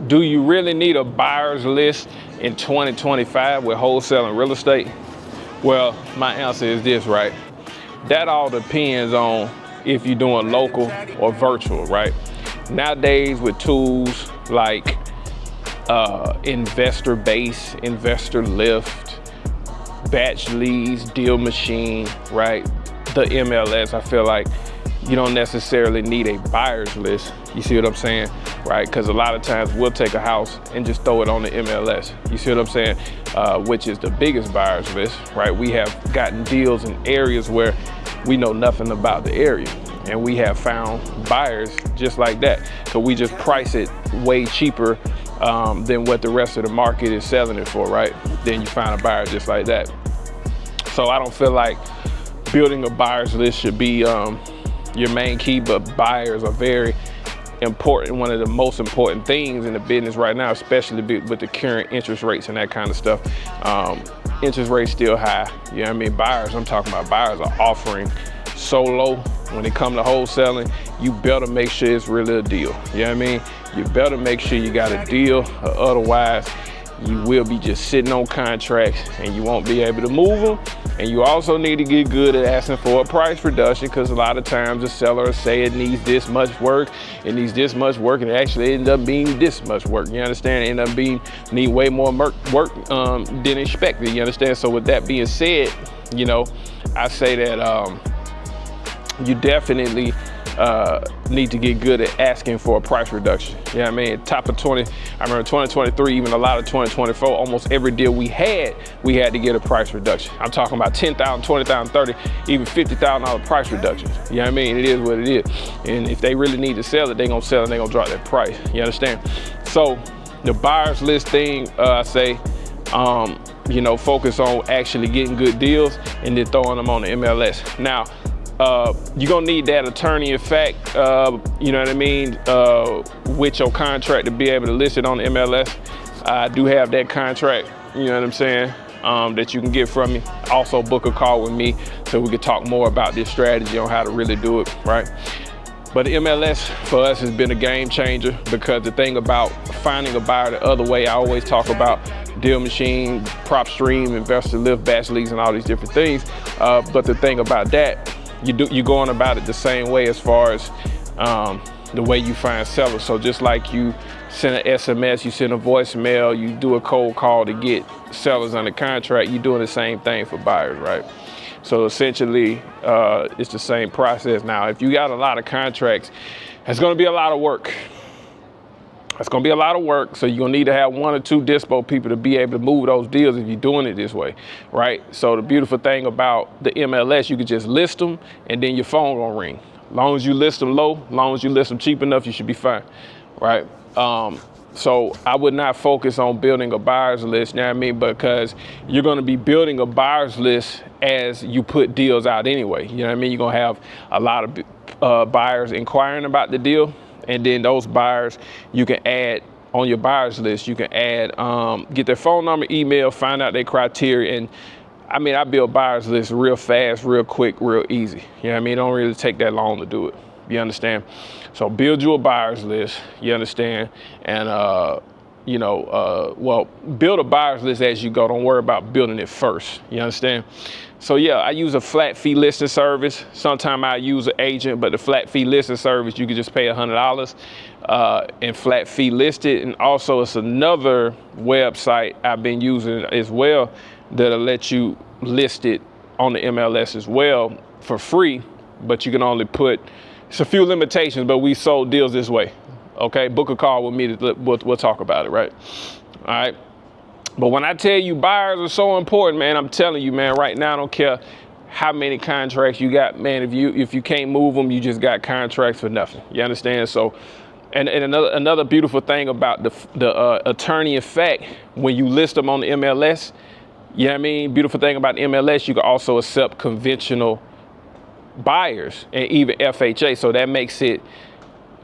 Do you really need a buyer's list in 2025 with wholesaling real estate? Well, my answer is this, right? That all depends on if you're doing local or virtual, right? Nowadays with tools like Investor Base, Investor Lift, Batch Leads, Deal Machine, right? The MLS, I feel like you don't necessarily need a buyer's list. You see what I'm saying? Right? Because a lot of times we'll take a house and just throw it on the MLS. You see what I'm saying? Which is the biggest buyer's list, right? We have gotten deals in areas where we know nothing about the area. And we have found buyers just like that. So we just price it way cheaper than what the rest of the market is selling it for, right? Then you find a buyer just like that. So I don't feel like building a buyer's list should be your main key, but buyers are very important, one of the most important things in the business right now, especially with the current interest rates and that kind of stuff. Interest rates still high, you know what I mean? Buyers, I'm talking about buyers are offering so low when it comes to wholesaling. You better make sure it's really a deal, you know what I mean? You better make sure you got a deal, or otherwise you will be just sitting on contracts and you won't be able to move them. And you also need to get good at asking for a price reduction, because a lot of times the seller say it needs this much work, it needs this much work, and it actually ends up being this much work. You understand? It end up need way more work than expected. You understand? So with that being said, you know, I say that you definitely need to get good at asking for a price reduction. You know what I mean? Top of 20, I remember 2023, even a lot of 2024, almost every deal we had to get a price reduction. I'm talking about $10,000, $20,000, $30,000, even $50,000 price reductions. You know what I mean? It is what it is. And if they really need to sell it, they're gonna sell it and they're gonna drop that price. You understand? So the buyer's list thing, I say, you know, focus on actually getting good deals and then throwing them on the MLS. Now, you're gonna need that attorney effect, you know what I mean, with your contract to be able to list it on the MLS. I do have that contract, you know what I'm saying, that you can get from me. Also book a call with me so we can talk more about this strategy on how to really do it, right? But the MLS for us has been a game changer, because the thing about finding a buyer the other way, I always talk about Deal Machine, Prop Stream, Investor Lift, Batch Leads, and all these different things. But the thing about that, you're going about it the same way as far as the way you find sellers. So just like you send an SMS, you send a voicemail, you do a cold call to get sellers under contract, you're doing the same thing for buyers, right? So essentially, it's the same process. Now, if you got a lot of contracts, it's gonna be a lot of work. It's gonna be a lot of work, so you're gonna need to have 1 or 2 dispo people to be able to move those deals if you're doing it this way, right? So the beautiful thing about the MLS, you can just list them and then your phone gonna ring. As long as you list them low, as long as you list them cheap enough, you should be fine, right? So I would not focus on building a buyer's list, you know what I mean? Because you're gonna be building a buyer's list as you put deals out anyway, you know what I mean? You're gonna have a lot of buyers inquiring about the deal. And then those buyers, you can add on your buyers list, you can add, get their phone number, email, find out their criteria. And I mean, I build buyers lists real fast, real quick, real easy. You know what I mean? It don't really take that long to do it. You understand? So build you a buyers list, you understand? And, you know, well, build a buyers list as you go. Don't worry about building it first. You understand? So yeah, I use a flat fee listing service. Sometimes I use an agent, but the flat fee listing service, you can just pay $100 and flat fee list it. And also it's another website I've been using as well that'll let you list it on the MLS as well for free, but you can only put, it's a few limitations, but we sold deals this way. Okay, book a call with me, we'll talk about it, right? All right. But when I tell you buyers are so important, man, I'm telling you, man, right now, I don't care how many contracts you got, man. If you can't move them, you just got contracts for nothing. You understand? So, and another beautiful thing about the attorney effect, when you list them on the MLS, you know what I mean? Beautiful thing about the MLS, you can also accept conventional buyers and even FHA. So that makes it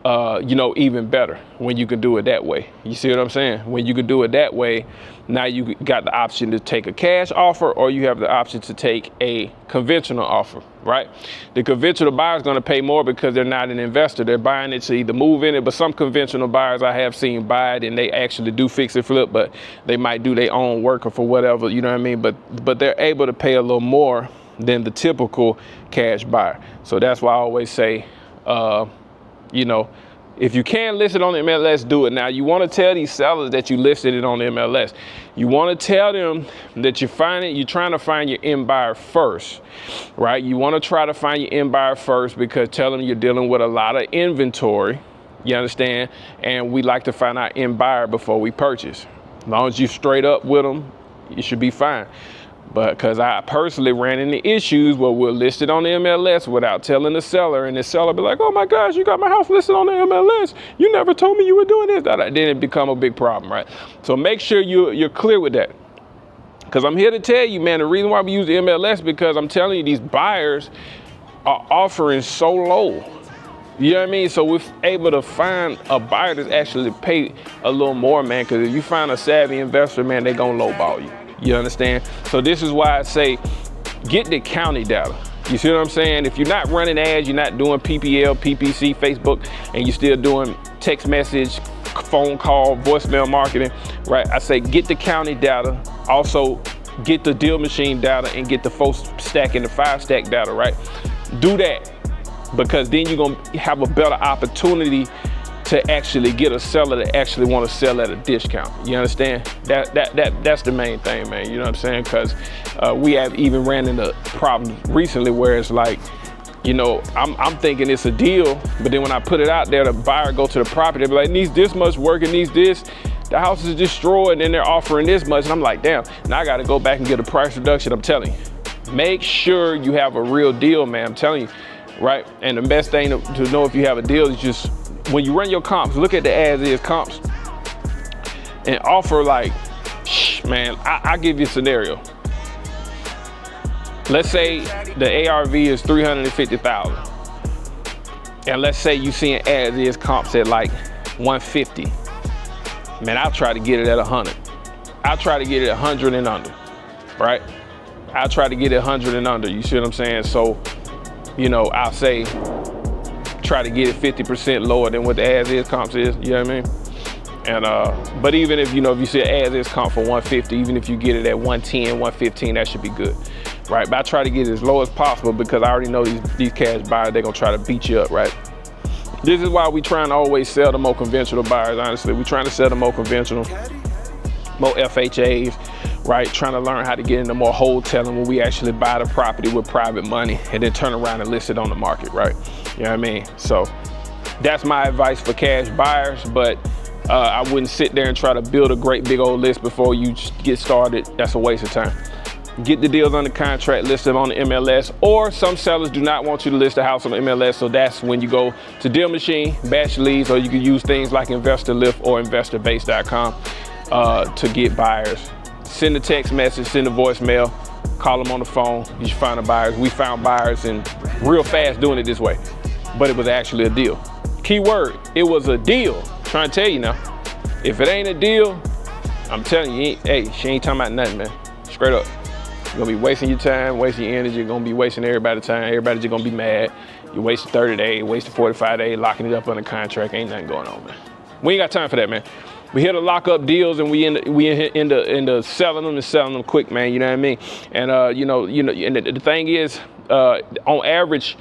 even better when you can do it that way. You see what I'm saying? When you can do it that way, now you got the option to take a cash offer, or you have the option to take a conventional offer, right? The conventional buyer is going to pay more because they're not an investor. They're buying it to either move in it, but some conventional buyers I have seen buy it and they actually do fix and flip, but they might do their own work or for whatever, you know what I mean? But they're able to pay a little more than the typical cash buyer. So that's why I always say, if you can list it on the MLS, do it. Now, you want to tell these sellers that you listed it on the MLS. You want to tell them that you're trying to find your end buyer first, right? You want to try to find your end buyer first, because tell them you're dealing with a lot of inventory, you understand? And we like to find our end buyer before we purchase. As long as you're straight up with them, you should be fine. But because I personally ran into issues where we're listed on the MLS without telling the seller, and the seller be like, oh my gosh, you got my house listed on the MLS. You never told me you were doing this. Then it become a big problem, right? So make sure you're clear with that. Because I'm here to tell you, man, the reason why we use the MLS, because I'm telling you, these buyers are offering so low. You know what I mean? So we're able to find a buyer that's actually pay a little more, man, because if you find a savvy investor, man, they're going to lowball you. You understand? So this is why I say, get the county data. You see what I'm saying? If you're not running ads, you're not doing PPL, PPC, Facebook, and you're still doing text message, phone call, voicemail marketing, right? I say get the county data. Also get the deal machine data and get the 4-stack and the 5-stack data, right? Do that, because then you're going to have a better opportunity to actually get a seller that actually want to sell at a discount. You understand? That's the main thing, man. You know what I'm saying? Because we have even ran into problems recently where it's like, I'm thinking it's a deal, but then when I put it out there, the buyer go to the property, they be like, needs this much work and needs this. The house is destroyed, and then they're offering this much, and I'm like, damn. Now I got to go back and get a price reduction. I'm telling you, make sure you have a real deal, man. I'm telling you, right? And the best thing to know if you have a deal is just, when you run your comps, look at the as-is comps and offer like, man, I'll give you a scenario. Let's say the ARV is 350,000. And let's say you seeing as-is comps at like 150. Man, I'll try to get it at 100. I'll try to get it 100 and under, right? I'll try to get it 100 and under, you see what I'm saying? So, I'll say, try to get it 50% lower than what the as-is comps is, you know what I mean? And but even if you see an as-is comp for 150, even if you get it at 110, 115, that should be good, right? But I try to get it as low as possible, because I already know these cash buyers, they're gonna try to beat you up, right? This is why we trying to always sell the more conventional buyers, honestly. We're trying to sell the more conventional, more FHAs, right? Trying to learn how to get into more wholesaling, when we actually buy the property with private money and then turn around and list it on the market, right? You know what I mean? So that's my advice for cash buyers, but I wouldn't sit there and try to build a great big old list before you get started. That's a waste of time. Get the deals under contract, list them on the MLS, or some sellers do not want you to list the house on the MLS, so that's when you go to Deal Machine, batch leads, or you can use things like Investor Lift or InvestorBase.com to get buyers. Send a text message, send a voicemail, call them on the phone. You should find the buyers. We found buyers and real fast doing it this way, but it was actually a deal. Key word, it was a deal. I'm trying to tell you now, if it ain't a deal, I'm telling you, she ain't talking about nothing, man. Straight up. You're gonna be wasting your time, wasting your energy. You're gonna be wasting everybody's time. Everybody's just gonna be mad. You wasted 30 days, wasted 45 days, locking it up under contract. Ain't nothing going on, man. We ain't got time for that, man. We here to lock up deals, and we into selling them and selling them quick, man. You know what I mean? And and the thing is, on average,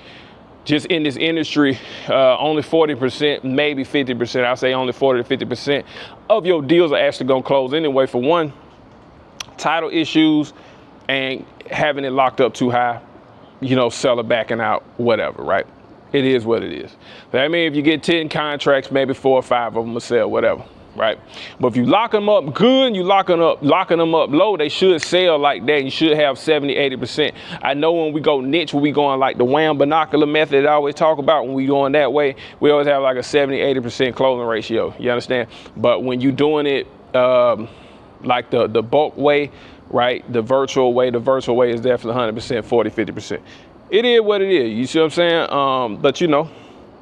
just in this industry, only 40%, maybe 50%. I'll say only 40 to 50% of your deals are actually gonna close anyway. For one, title issues and having it locked up too high, seller backing out, whatever, right? It is what it is. That means if you get 10 contracts, maybe 4 or 5 of them will sell, whatever, right? But if you lock them up good and you locking them up low, they should sell like that. You should have 70, 80%. I know when we go niche, when we going like the wham binocular method I always talk about, when we going that way, we always have like a 70, 80% closing ratio. You understand? But when you doing it like the bulk way, right? The virtual way is definitely 100%, 40, 50%. It is what it is. You see what I'm saying? But as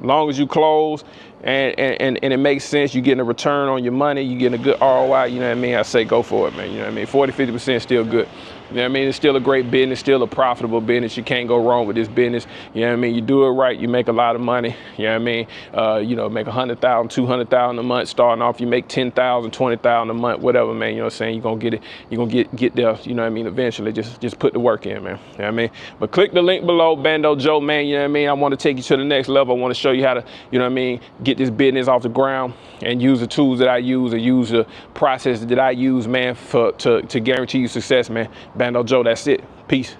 long as you close and it makes sense, you're getting a return on your money, you're getting a good ROI, you know what I mean, I say go for it, man. You know what I mean? 40-50% is still good. You know what I mean? It's still a great business, still a profitable business. You can't go wrong with this business. You know what I mean? You do it right, you make a lot of money. You know what I mean? You know, make 100,000, 200,000 a month starting off. You make 10,000, 20,000 a month, whatever, man. You know what I'm saying? You're gonna get it. You're gonna get there. You know what I mean? Eventually, just put the work in, man. You know what I mean? But click the link below, Bando Joe, man. You know what I mean? I want to take you to the next level. I want to show you how to, you know what I mean, get this business off the ground and use the tools that I use and use the process that I use, man, to guarantee you success, man. Bando Joe, that's it. Peace.